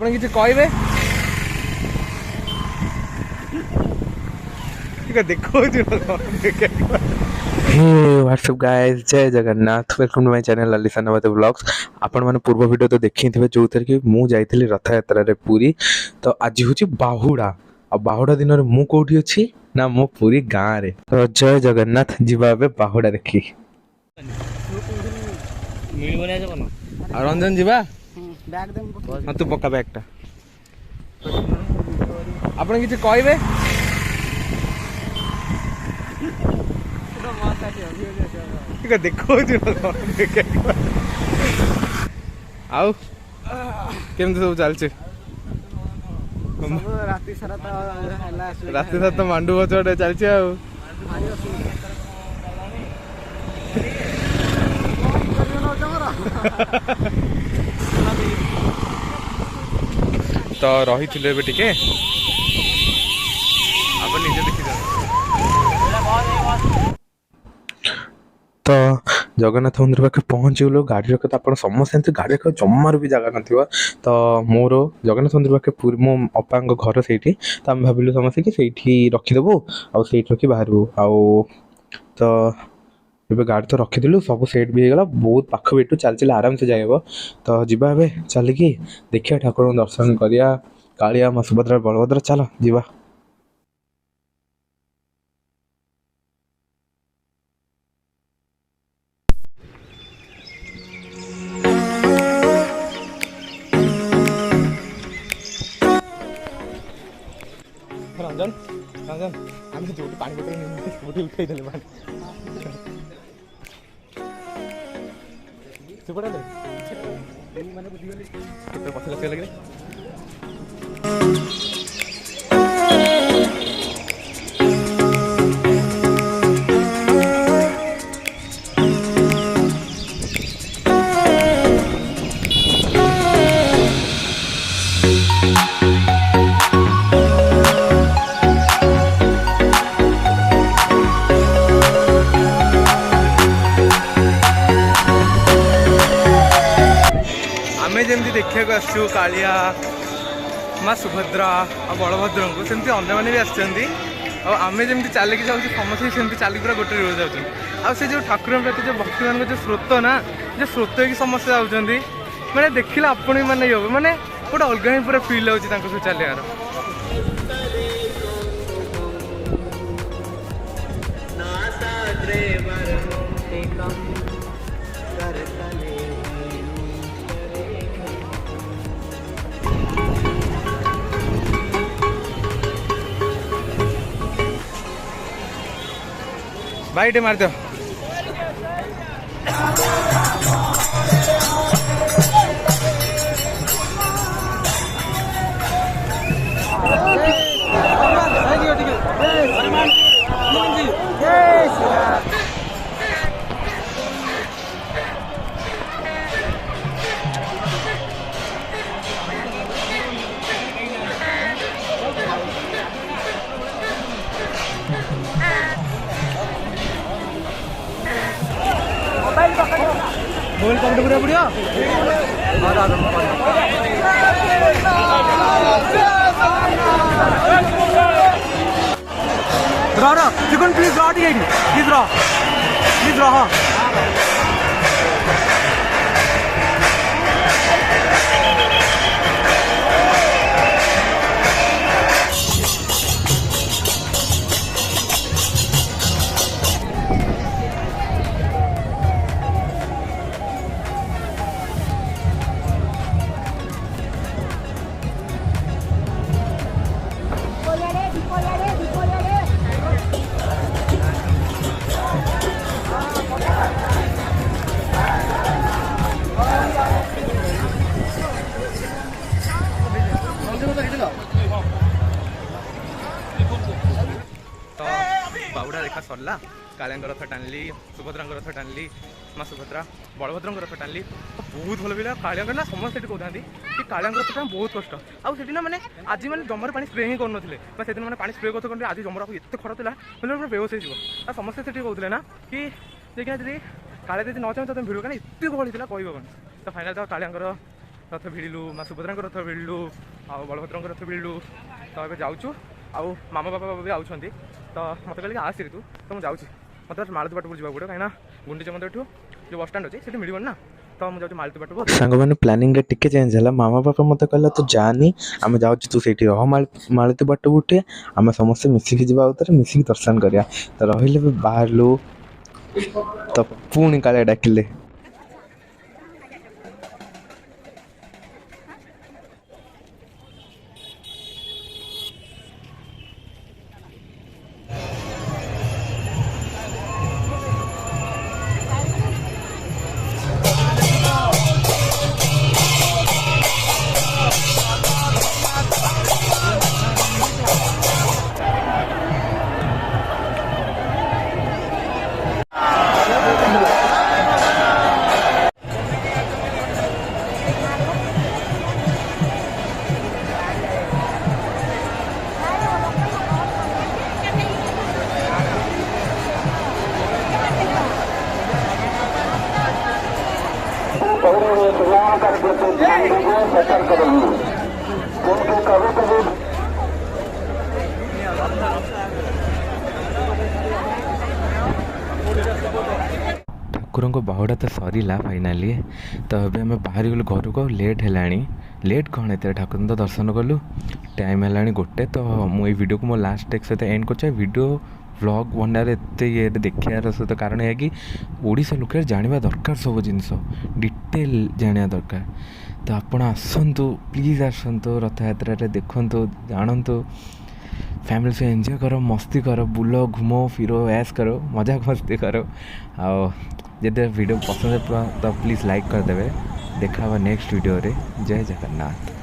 आपण किसी कहबे देखो व्हाट्सअप गाइस, जय Jagannath, welcome to my channel Alisa नवत व्लॉग्स। आपण माने पूर्व वीडियो तो देखि थिबे जो थर कि मु जाइथिली रथ यात्रा रे पुरी। तो आज होची बाहुडा आ बाहुडा दिन रे मु कोठी अछि ना मो पूरी गां रे। तो जय जगन्नाथ, जीवा बे बाहुडा देखि मिलबने जबन आ रंजन जीवा बैग दे हां तू पक्का बैगटा आपण किछि कहबे देखो आउ केमती सब चलছে राति सारा तो मांडू बचड़े चलছে आउ तो रही थिले बे टिके आप निजे देखि जा। तो जगन्नाथ मंदिर पाखे पहुँचल गाड़ी रख आप समस्त गाड़ी रख जमार भी जगह ना। तो मोर जगन्नाथ मंदिर पाखे पूरी मो अपांग घर से तो आम भाविलु समस्ते कि से रखीदेबू आउ से रखी बाहर आउ। तो ये गाड़ी तो रखीदलु सब सेट भी होगा बहुत पाख भी चल चल आराम से जाइब। तो जीवा चलिकी देखिए ठाकुर दर्शन करिया कालिया माँ सुभद्रा बलभद्र चल जीवा। रंजन रंजन आम जो पानी बोतल उठे पानी सेपटे मैंने बुझीगली पछ लगे लगे जमी देखा आसु कालिया माँ सुभद्रा और बलभद्र को सेमती अन्य मैंने भी आसमें जमी चलिकी जाऊँ समस्त सेमती चलिक पूरा गोटे रोज जाऊँ आ जो ठाकुर प्रति जो भक्ति मान जो स्रोत ना जो स्रोत ही समस्ते जाऊँगी मैंने देखिले आपण मैंने ये हो मैंने गोटे अलग ही पूरा फिल हो चलियार। भाई टे मार दो बोल कब बुढ़िया बुढ़िया रा चिकन प्लीज रा प्लीज रा हाँ बाहुडा देखा सरला कालिया रथ टाणिली सुभद्रा रथ टाणिली माँ सुभद्रा बलभद्र रथ टाणिली बहुत भल लगा कालिया ना समस्त कहते कि कालिया रथ टाइम बहुत कष्ट आठ ना मैंने आज मैंने जमर पानी स्प्रे ही करन से मैंने पानी स्प्रे करते आज जमर एत खरा था मैंने बेहोश हो समस्ते से कहते ना कि देखिए जी कालिया दीदी न चाहे तुम भिड़ कहीं एत गहली कह तो फाइनाल तो कालिया रथ भिड़ू माँ सुभद्रा रथ भिड़ू आउ बलभद्र रथ भिड़ू तो ये जाऊँ आउ मामा बापा भी आउं तो मत कहले आस तू तो मुझे जाऊँ मतलब मालती बाटपुर जावाक पड़ो कहीं गुंडीचा मंदिर जो बस स्टाण्ड अच्छे मिलबन ना तो मुझे मालती बाटपुर सांग मैंने प्लानिंग टिके चेंज है मामा बापा मत कहला तू जानी आम जाऊँ तू से रह मालती बाटपुर आम समस्ते मिसिकी जावा मिसिकी दर्शन करा तो रही बाहरलु तो पुणी काले डाकिले ठाकुर को बाहुड़ा तो सरला फाइनाली तो अभी आम बाहर गलु घर को लेट है लेट कौन है ठाकुर तो दर्शन कलु टाइम है गोटे तो मुझे वीडियो को मो लास्ट टेक सहित एंड कर वीडियो व्लॉग बनार एत ये देखार सहित कारण है कि ओडिशा लोक जाना दरकार सब जिनस डिटेल जाना दरकार तो आपण आसतु प्लीज आसतु रथ यात्रा देखु जानतु फैमिली से एंजॉय करो मस्ती करो बुलो घूमो फिरो ऐश करो मजाक मस्ती करो जब वीडियो पसंद है तो प्लीज़ लाइक करदे देखा नेक्स्ट वीडियो रे जय जगन्नाथ।